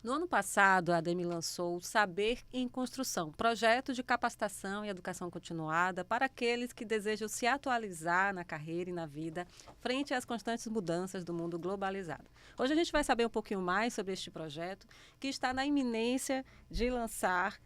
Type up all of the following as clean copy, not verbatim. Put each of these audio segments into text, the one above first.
No ano passado, a ADEME lançou o Saber em Construção, projeto de capacitação e educação continuada para aqueles que desejam se atualizar na carreira e na vida frente às constantes mudanças do mundo globalizado. Hoje a gente vai saber um pouquinho mais sobre este projeto, que está na iminência de lançar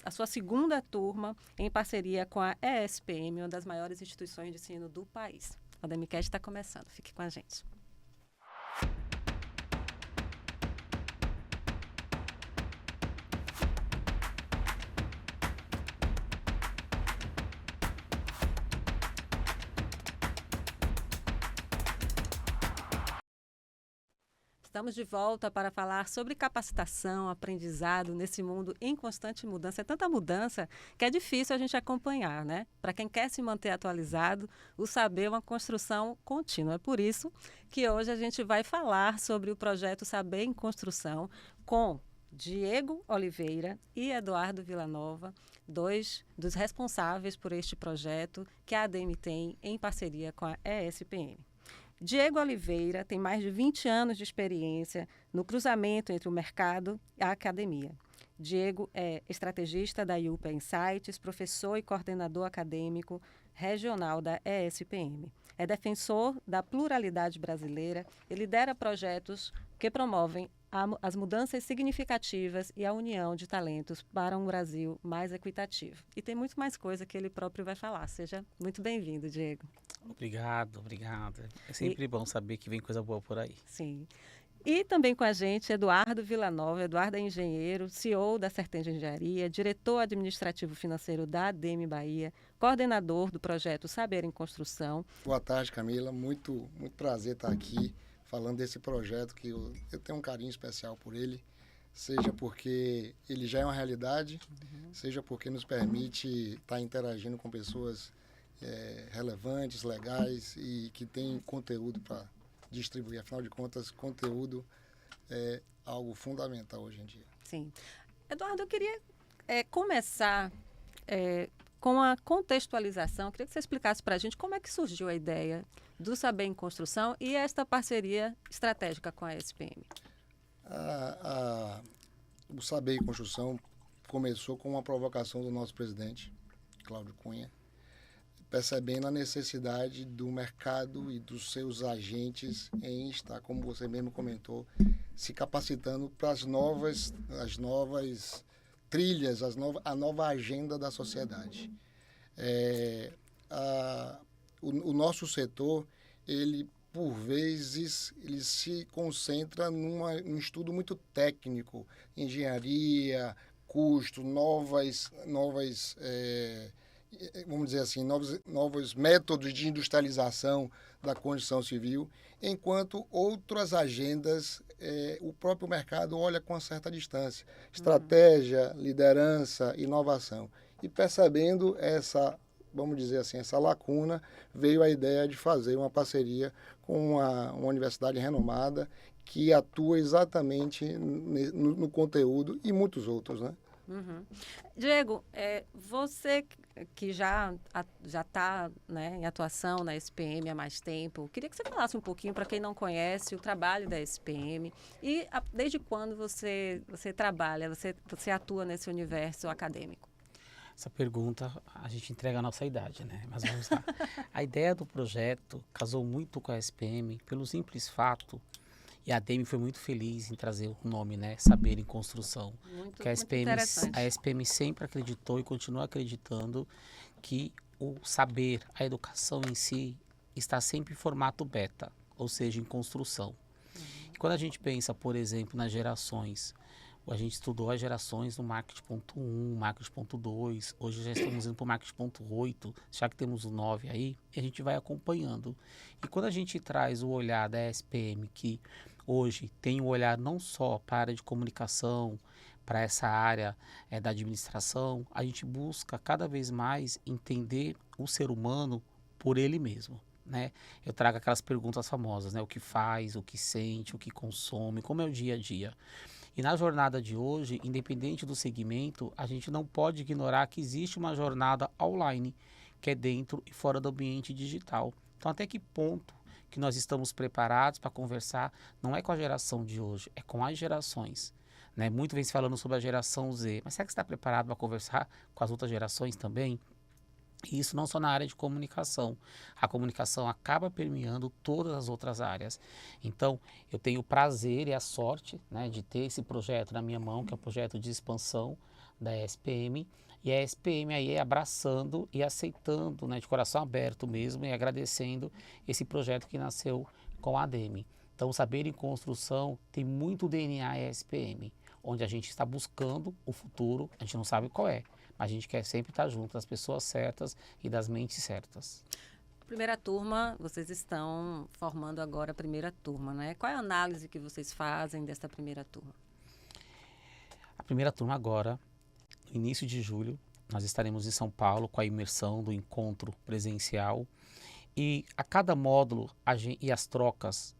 a sua segunda turma em parceria com a ESPM, uma das maiores instituições de ensino do país. A ADEMEcast está começando, fique com a gente. Estamos de volta para falar sobre capacitação, aprendizado nesse mundo em constante mudança. É tanta mudança que é difícil a gente acompanhar, né? Para quem quer se manter atualizado, o saber é uma construção contínua. É por isso que hoje a gente vai falar sobre o projeto Saber em Construção com Diego Oliveira e Eduardo Villanova, dois dos responsáveis por este projeto que a ADEME tem em parceria com a ESPM. Diego Oliveira tem mais de 20 anos de experiência no cruzamento entre o mercado e a academia. Diego é estrategista da IUPA Insights, professor e coordenador acadêmico regional da ESPM. É defensor da pluralidade brasileira e lidera projetos que promovem as mudanças significativas e a união de talentos para um Brasil mais equitativo. E tem muito mais coisa que ele próprio vai falar. Seja muito bem-vindo, Diego. Obrigado, obrigado. É E, sempre bom saber que vem coisa boa por aí. sim. E também com a gente, Eduardo Villanova. Eduardo é engenheiro, CEO da Sertenge Engenharia, diretor administrativo financeiro da ADEME Bahia, coordenador do projeto Saber em Construção. Boa tarde, Camila. Muito prazer estar aqui falando desse projeto que eu tenho um carinho especial por ele, seja porque ele já é uma realidade, seja porque nos permite estar interagindo com pessoas relevantes, legais e que têm conteúdo para distribuir. Afinal de contas, conteúdo é algo fundamental hoje em dia. Sim. Eduardo, eu queria começar com a contextualização. Eu queria que você explicasse para a gente como é que surgiu a ideia do Saber em Construção e esta parceria estratégica com a SPM. O Saber em Construção começou com uma provocação do nosso presidente, Cláudio Cunha, percebendo a necessidade do mercado e dos seus agentes em estar, como você mesmo comentou, se capacitando para as novas trilhas, a nova agenda da sociedade. O nosso setor, ele por vezes, ele se concentra num estudo muito técnico, engenharia, custo, vamos dizer assim, novos métodos de industrialização da construção civil, enquanto outras agendas, o próprio mercado olha com uma certa distância. Estratégia, liderança, inovação. E percebendo vamos dizer assim, essa lacuna, veio a ideia de fazer uma parceria com uma universidade renomada que atua exatamente no conteúdo e muitos outros, né? Uhum. Diego, você que já está, né, em atuação na SPM há mais tempo, queria que você falasse um pouquinho para quem não conhece o trabalho da SPM e desde quando você trabalha, você atua nesse universo acadêmico. Essa pergunta a gente entrega a nossa idade, né? Mas vamos lá. A ideia do projeto casou muito com a SPM pelo simples fato, e a ADEME foi muito feliz em trazer o nome, né? Saber em Construção. Muito Que a interessante. SPM sempre acreditou e continua acreditando que o saber, a educação em si, está sempre em formato beta, ou seja, em construção. E quando a gente pensa, por exemplo, nas gerações, a gente estudou as gerações no Marketing.1, Marketing.2, hoje já estamos indo para o Marketing.8, já que temos o 9 aí, e a gente vai acompanhando. E quando a gente traz o olhar da SPM, que hoje tem o olhar não só para a área de comunicação, para essa área da administração, a gente busca cada vez mais entender o ser humano por ele mesmo. Né? Eu trago aquelas perguntas famosas, né? O que faz, o que sente, o que consome, como é o dia a dia. E na jornada de hoje, independente do segmento, a gente não pode ignorar que existe uma jornada online, que é dentro e fora do ambiente digital. Então, até que ponto que nós estamos preparados para conversar, não é com a geração de hoje, é com as gerações. Né? Muito vem se falando sobre a geração Z, mas será que você está preparado para conversar com as outras gerações também? E isso não só na área de comunicação. A comunicação acaba permeando todas as outras áreas. Então, eu tenho o prazer e a sorte, né, de ter esse projeto na minha mão, que é um projeto de expansão da ESPM, e a ESPM aí abraçando e aceitando, né, de coração aberto mesmo, e agradecendo esse projeto que nasceu com a ADEME. Então, o Saber em Construção tem muito DNA ESPM, onde a gente está buscando o futuro, a gente não sabe qual é, mas a gente quer sempre estar junto das pessoas certas e das mentes certas. Primeira turma, vocês estão formando agora a primeira turma, né? Qual é a análise que vocês fazem desta primeira turma? A primeira turma agora, no início de julho, nós estaremos em São Paulo com a imersão do encontro presencial e a cada módulo e as trocas,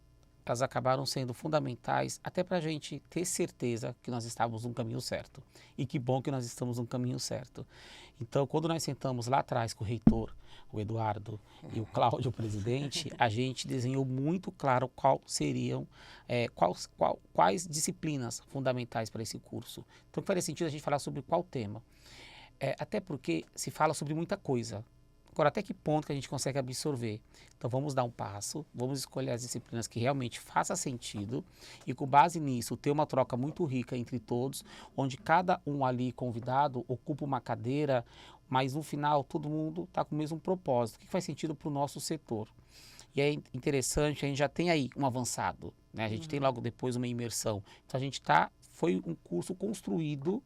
elas acabaram sendo fundamentais até para a gente ter certeza que nós estávamos no caminho certo. E que bom que nós estamos no caminho certo. Então, quando nós sentamos lá atrás com o reitor, o Eduardo e o Cláudio, o presidente, a gente desenhou muito claro quais disciplinas fundamentais para esse curso. Então, faria sentido a gente falar sobre qual tema. Até porque se fala sobre muita coisa. Agora, até que ponto que a gente consegue absorver? Então, vamos dar um passo, vamos escolher as disciplinas que realmente façam sentido e, com base nisso, ter uma troca muito rica entre todos, onde cada um ali convidado ocupa uma cadeira, mas no final todo mundo está com o mesmo propósito. O que faz sentido para o nosso setor? E é interessante, a gente já tem aí um avançado, né? A gente tem logo depois uma imersão. Então, foi um curso construído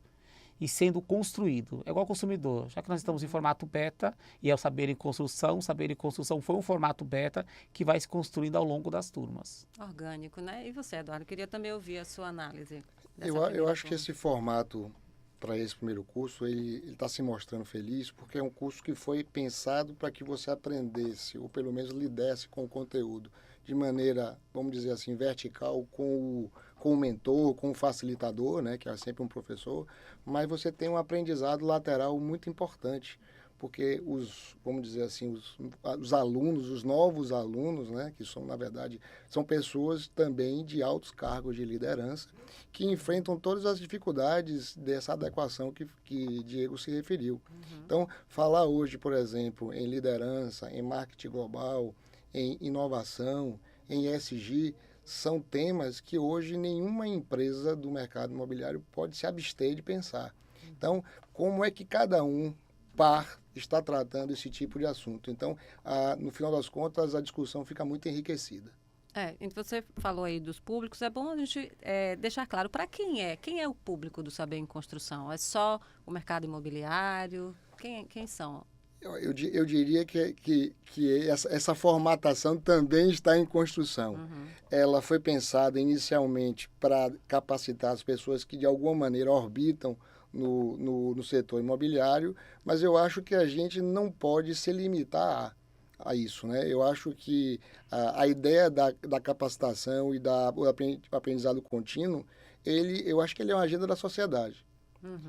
e sendo construído. É igual ao consumidor. Já que nós estamos em formato beta, e é o Saber em Construção foi um formato beta que vai se construindo ao longo das turmas. Orgânico, né? E você, Eduardo? Eu queria também ouvir a sua análise. Eu acho que esse formato para esse primeiro curso, ele está se mostrando feliz, porque é um curso que foi pensado para que você aprendesse, ou pelo menos lidasse com o conteúdo, de maneira, vamos dizer assim, vertical, com o mentor, com o facilitador, né, que é sempre um professor, mas você tem um aprendizado lateral muito importante, porque vamos dizer assim, os alunos, os novos alunos, né, que são, na verdade, são pessoas também de altos cargos de liderança, que enfrentam todas as dificuldades dessa adequação que Diego se referiu. Então, falar hoje, por exemplo, em liderança, em marketing global, em inovação, em ESG, são temas que hoje nenhuma empresa do mercado imobiliário pode se abster de pensar. Então, como é que cada par está tratando esse tipo de assunto? Então, no final das contas, a discussão fica muito enriquecida. Você falou aí dos públicos, é bom a gente deixar claro para quem é o público do Saber em Construção? É só o mercado imobiliário? Quem são? Eu diria que essa formatação também está em construção. Ela foi pensada inicialmente para capacitar as pessoas que de alguma maneira orbitam no setor imobiliário, mas eu acho que a gente não pode se limitar a isso, né? Eu acho que a ideia da capacitação e do aprendizado contínuo, eu acho que ele é uma agenda da sociedade.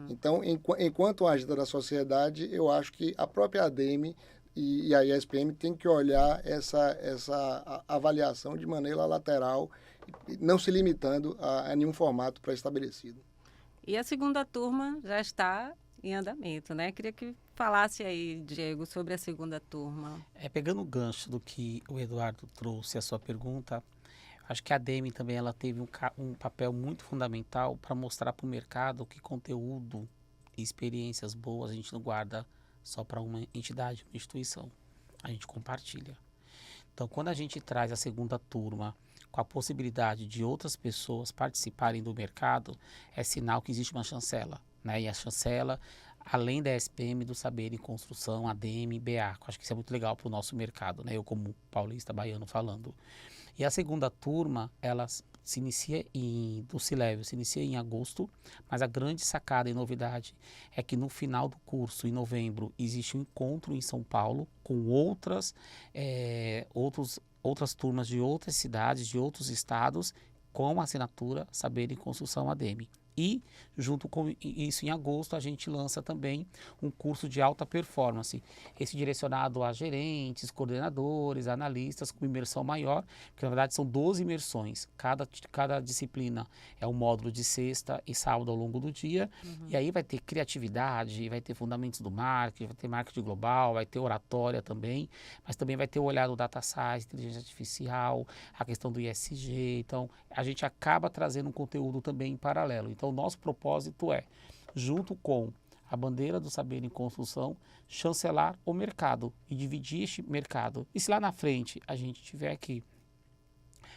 Então, enquanto uma agenda da sociedade, eu acho que a própria ADEME e a ESPM tem que olhar essa avaliação de maneira lateral, não se limitando a nenhum formato pré-estabelecido. E a segunda turma já está em andamento, né? Queria que falasse aí, Diego, sobre a segunda turma. Pegando o gancho do que o Eduardo trouxe, a sua pergunta, acho que a ADEME também ela teve um papel muito fundamental para mostrar para o mercado que conteúdo e experiências boas a gente não guarda só para uma entidade, uma instituição. A gente compartilha. Então, quando a gente traz a segunda turma com a possibilidade de outras pessoas participarem do mercado, é sinal que existe uma chancela, né? E a chancela, além da SPM, do Saber em Construção, ADEME, BA. Acho que isso é muito legal para o nosso mercado, né? Eu como paulista, baiano falando. E a segunda turma, ela se inicia do C-Level, se inicia em agosto, mas a grande sacada e novidade é que no final do curso, em novembro, existe um encontro em São Paulo com outras turmas de outras cidades, de outros estados, com a assinatura Saber em Construção ADEME. E, junto com isso, em agosto, a gente lança também um curso de alta performance. Esse direcionado a gerentes, coordenadores, analistas, com imersão maior, porque na verdade são 12 imersões. Cada disciplina é um módulo de sexta e sábado ao longo do dia. E aí vai ter criatividade, vai ter fundamentos do marketing, vai ter marketing global, vai ter oratória também, mas também vai ter o olhar do data science, inteligência artificial, a questão do ISG. Então, a gente acaba trazendo um conteúdo também em paralelo. Então, o nosso propósito é, junto com a bandeira do saber em construção, chancelar o mercado e dividir este mercado. E se lá na frente a gente tiver que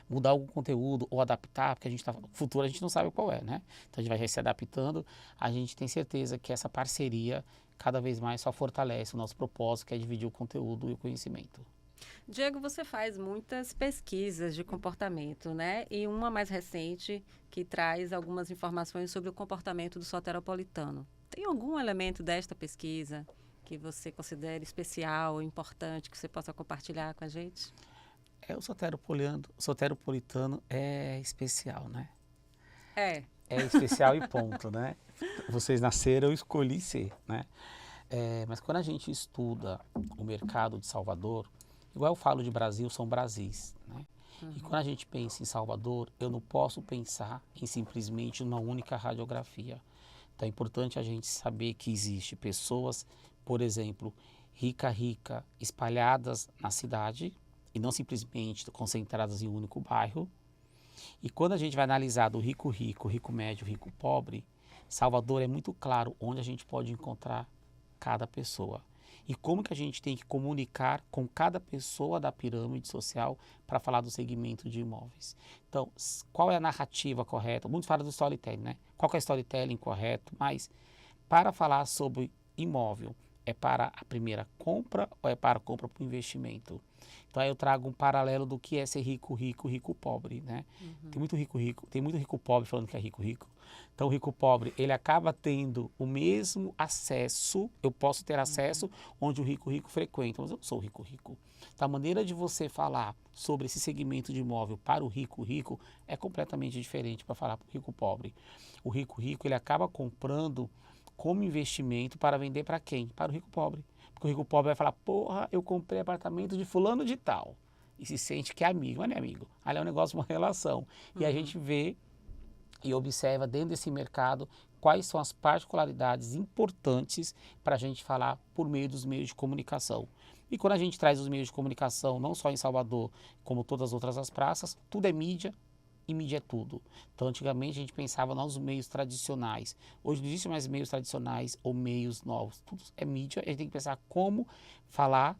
mudar algum conteúdo ou adaptar, porque futuro a gente não sabe qual é, né? Então a gente vai se adaptando, a gente tem certeza que essa parceria cada vez mais só fortalece o nosso propósito, que é dividir o conteúdo e o conhecimento. Diego, você faz muitas pesquisas de comportamento, né? E uma mais recente que traz algumas informações sobre o comportamento do soteropolitano. Tem algum elemento desta pesquisa que você considere especial ou importante que você possa compartilhar com a gente? O soteropolitano é especial, né? É especial e ponto, né? Vocês nasceram, eu escolhi ser, né? Mas quando a gente estuda o mercado de Salvador, igual eu falo de Brasil, são Brasis, né? E quando a gente pensa em Salvador, eu não posso pensar em simplesmente uma única radiografia. Então é importante a gente saber que existe pessoas, por exemplo, rica, espalhadas na cidade e não simplesmente concentradas em um único bairro. E quando a gente vai analisar do rico, rico médio, rico pobre, Salvador é muito claro onde a gente pode encontrar cada pessoa. E como que a gente tem que comunicar com cada pessoa da pirâmide social para falar do segmento de imóveis. Então, qual é a narrativa correta? Muitos falam do storytelling, né? Qual que é o storytelling correto? Mas, para falar sobre imóvel, é para a primeira compra ou é para a compra para o investimento? Então, aí eu trago um paralelo do que é ser rico, pobre, né? Tem muito rico pobre falando que é rico. Então, o rico pobre, ele acaba tendo o mesmo acesso, eu posso ter acesso onde o rico frequenta, mas eu não sou rico. Então, a maneira de você falar sobre esse segmento de imóvel para o rico é completamente diferente para falar para o rico pobre. O rico, ele acaba comprando como investimento para vender para quem? Para o rico pobre. Porque o rico pobre vai falar, porra, eu comprei apartamento de fulano de tal. E se sente que é amigo, mas não é amigo. Ali é um negócio, uma relação. E a gente vê e observa dentro desse mercado quais são as particularidades importantes para a gente falar por meio dos meios de comunicação. E quando a gente traz os meios de comunicação, não só em Salvador, como todas as outras praças, tudo é mídia e mídia é tudo. Então, antigamente a gente pensava nos meios tradicionais. Hoje não existe mais meios tradicionais ou meios novos. Tudo é mídia, a gente tem que pensar como falar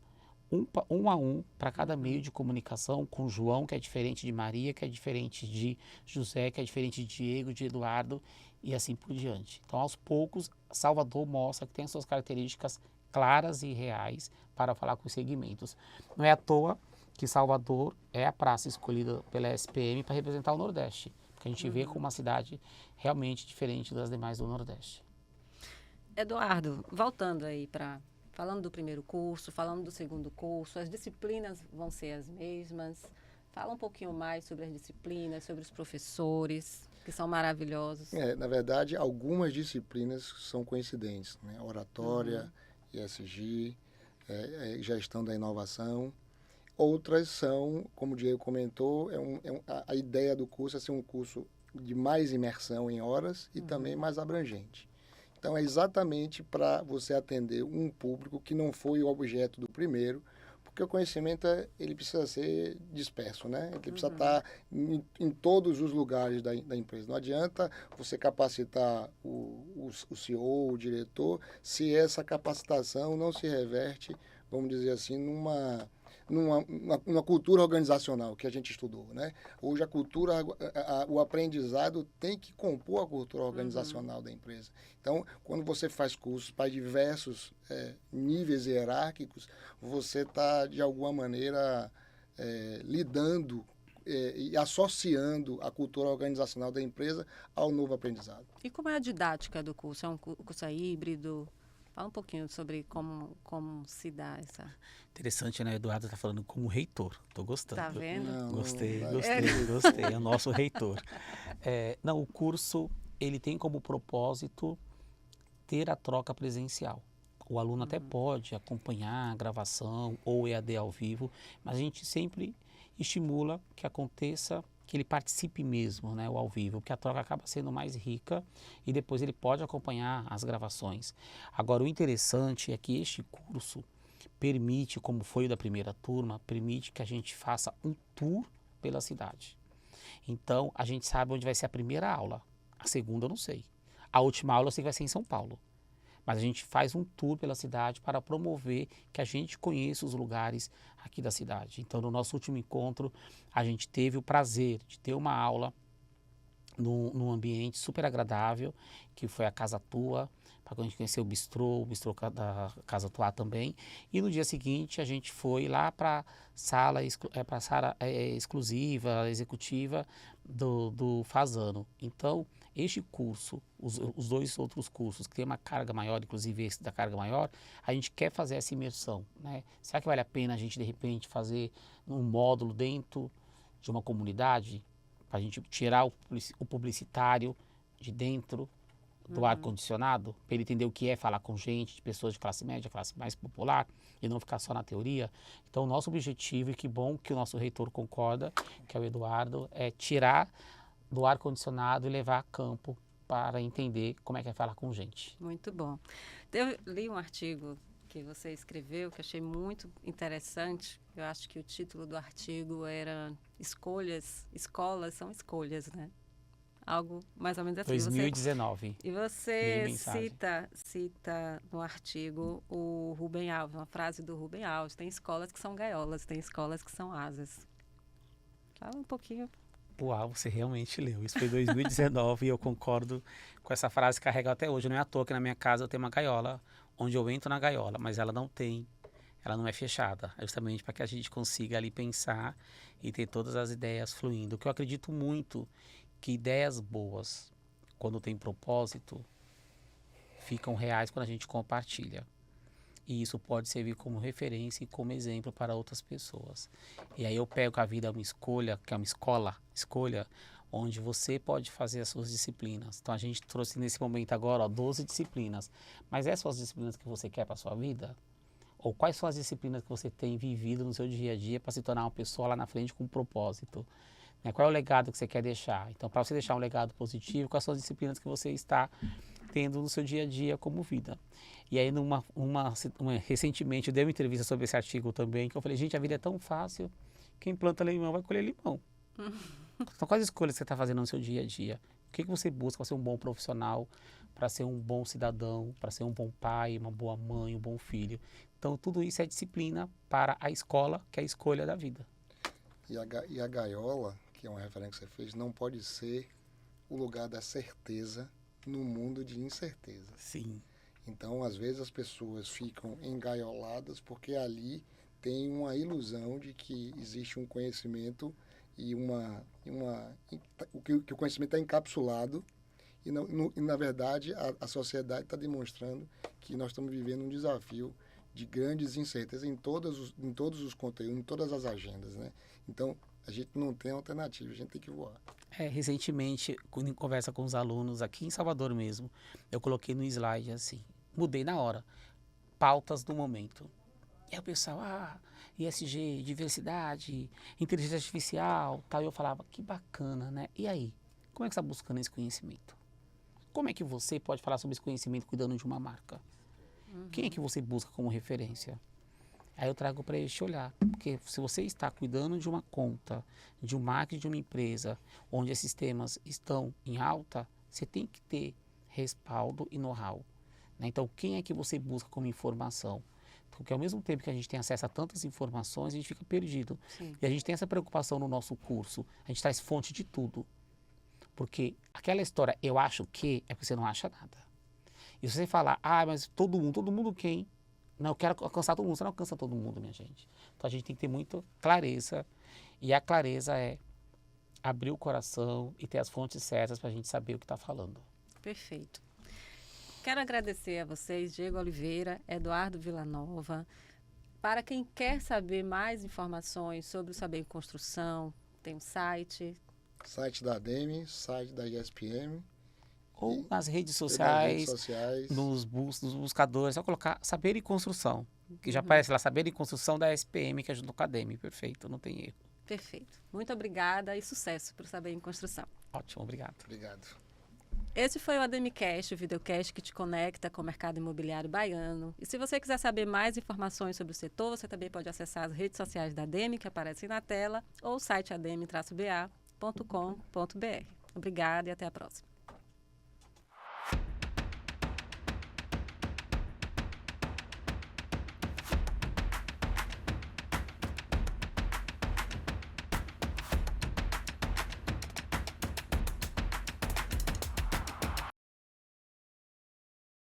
um a um para cada meio de comunicação, com João, que é diferente de Maria, que é diferente de José, que é diferente de Diego, de Eduardo e assim por diante. Então, aos poucos, Salvador mostra que tem as suas características claras e reais para falar com os segmentos. Não é à toa que Salvador é a praça escolhida pela SPM para representar o Nordeste, porque a gente vê como uma cidade realmente diferente das demais do Nordeste. Eduardo, voltando aí falando do primeiro curso, falando do segundo curso, as disciplinas vão ser as mesmas. Fala um pouquinho mais sobre as disciplinas, sobre os professores, que são maravilhosos. Na verdade, algumas disciplinas são coincidentes, né? Oratória, ISG, gestão da inovação. Outras são, como o Diego comentou, a ideia do curso é ser um curso de mais imersão em horas e também mais abrangente. Então, é exatamente para você atender um público que não foi o objeto do primeiro, porque o conhecimento ele precisa ser disperso, né? Ele precisa estar em todos os lugares da empresa. Não adianta você capacitar o CEO, o diretor, se essa capacitação não se reverte, vamos dizer assim, numa cultura organizacional que a gente estudou, né? Hoje o aprendizado tem que compor a cultura organizacional da empresa. Então, quando você faz cursos para diversos níveis hierárquicos, você está, de alguma maneira, lidando e associando a cultura organizacional da empresa ao novo aprendizado. E como é a didática do curso? O curso é híbrido? Fala um pouquinho sobre como se dá essa... Interessante, né? O Eduardo está falando como reitor. Estou gostando. Tá vendo? Gostei. É o nosso reitor. O curso ele tem como propósito ter a troca presencial. O aluno até pode acompanhar a gravação ou EAD ao vivo, mas a gente sempre estimula que aconteça, que ele participe mesmo, né, o ao vivo, porque a troca acaba sendo mais rica e depois ele pode acompanhar as gravações. Agora, o interessante é que este curso permite, como foi o da primeira turma, permite que a gente faça um tour pela cidade. Então, a gente sabe onde vai ser a primeira aula, a segunda eu não sei. A última aula eu sei que vai ser em São Paulo. Mas a gente faz um tour pela cidade para promover que a gente conheça os lugares aqui da cidade. Então, no nosso último encontro, a gente teve o prazer de ter uma aula num ambiente super agradável, que foi a Casa Tua, para a gente conhecer o bistrô da Casa Tua também. E no dia seguinte, a gente foi lá para a sala exclusiva, executiva do Fasano. Então, este curso, os dois outros cursos, que tem uma carga maior, inclusive esse da carga maior, a gente quer fazer essa imersão, né? Será que vale a pena a gente, de repente, fazer um módulo dentro de uma comunidade, para a gente tirar o publicitário de dentro do ar-condicionado, para ele entender o que é falar com gente, de pessoas de classe média, classe mais popular, e não ficar só na teoria? Então, o nosso objetivo, e que bom que o nosso reitor concorda, que é o Eduardo, é tirar do ar-condicionado e levar a campo para entender como é que é falar com gente. Muito bom. Eu li um artigo que você escreveu que achei muito interessante. Eu acho que o título do artigo era Escolas são escolhas, né? Algo mais ou menos assim. 2019. E você cita no artigo o Rubem Alves, uma frase do Rubem Alves: tem escolas que são gaiolas, tem escolas que são asas. Fala um pouquinho. Uau, você realmente leu. Isso foi 2019 e eu concordo com essa frase que carrega até hoje. Não é à toa que na minha casa eu tenho uma gaiola, onde eu entro na gaiola, mas ela não é fechada. É justamente para que a gente consiga ali pensar e ter todas as ideias fluindo. O que eu acredito muito, que ideias boas, quando tem propósito, ficam reais quando a gente compartilha. E isso pode servir como referência e como exemplo para outras pessoas. E aí eu pego a vida uma escolha, que é uma escolha, onde você pode fazer as suas disciplinas. Então a gente trouxe nesse momento agora 12 disciplinas. Mas essas são as disciplinas que você quer para a sua vida? Ou quais são as disciplinas que você tem vivido no seu dia a dia para se tornar uma pessoa lá na frente com um propósito? Qual é o legado que você quer deixar? Então, para você deixar um legado positivo, quais são as disciplinas que você está tendo no seu dia a dia como vida? E aí, recentemente, eu dei uma entrevista sobre esse artigo também, que eu falei, gente, a vida é tão fácil, quem planta limão vai colher limão. Então, quais escolhas você está fazendo no seu dia a dia? O que você busca para ser um bom profissional, para ser um bom cidadão, para ser um bom pai, uma boa mãe, um bom filho? Então, tudo isso é disciplina para a escola, que é a escolha da vida. E a gaiola, que é uma referência que você fez, não pode ser o lugar da certeza no mundo de incerteza. Sim. Então, às vezes, as pessoas ficam engaioladas porque ali tem uma ilusão de que existe um conhecimento e que o conhecimento está encapsulado e, na verdade, a sociedade está demonstrando que nós estamos vivendo um desafio de grandes incertezas em todos os conteúdos, em todas as agendas, né? Então, a gente não tem alternativa, a gente tem que voar. Recentemente, quando em conversa com os alunos aqui em Salvador mesmo, eu coloquei no slide assim, mudei na hora, pautas do momento. E aí o pessoal, ESG, diversidade, inteligência artificial, tal. E eu falava, que bacana, né? E aí, como é que você está buscando esse conhecimento? Como é que você pode falar sobre esse conhecimento cuidando de uma marca? Quem é que você busca como referência? Aí eu trago para este olhar, porque se você está cuidando de uma conta, de um marketing de uma empresa, onde esses temas estão em alta, você tem que ter respaldo e know-how, né? Então, quem é que você busca como informação? Porque ao mesmo tempo que a gente tem acesso a tantas informações, a gente fica perdido. Sim. E a gente tem essa preocupação no nosso curso, a gente traz fonte de tudo. Porque aquela história, eu acho que, é porque você não acha nada. E se você falar, mas todo mundo quem? Não, eu quero alcançar todo mundo. Você não alcança todo mundo, minha gente. Então a gente tem que ter muita clareza. E a clareza é abrir o coração e ter as fontes certas para a gente saber o que está falando. Perfeito. Quero agradecer a vocês, Diego Oliveira, Eduardo Villanova. Para quem quer saber mais informações sobre o Saber em Construção, tem um site. Site da ADEME, site da ISPM Ou nas redes Nas sociais, redes sociais. nos buscadores, só colocar Saber e Construção, que já aparece lá, Saber e Construção da SPM, que é junto com a ADEME. Perfeito, não tem erro. Perfeito. Muito obrigada e sucesso para o Saber em Construção. Ótimo, obrigado. Obrigado. Esse foi o ADEMecast, o videocast que te conecta com o mercado imobiliário baiano. E se você quiser saber mais informações sobre o setor, você também pode acessar as redes sociais da ADEME, que aparecem na tela, ou o site ademe-ba.com.br. Obrigada e até a próxima.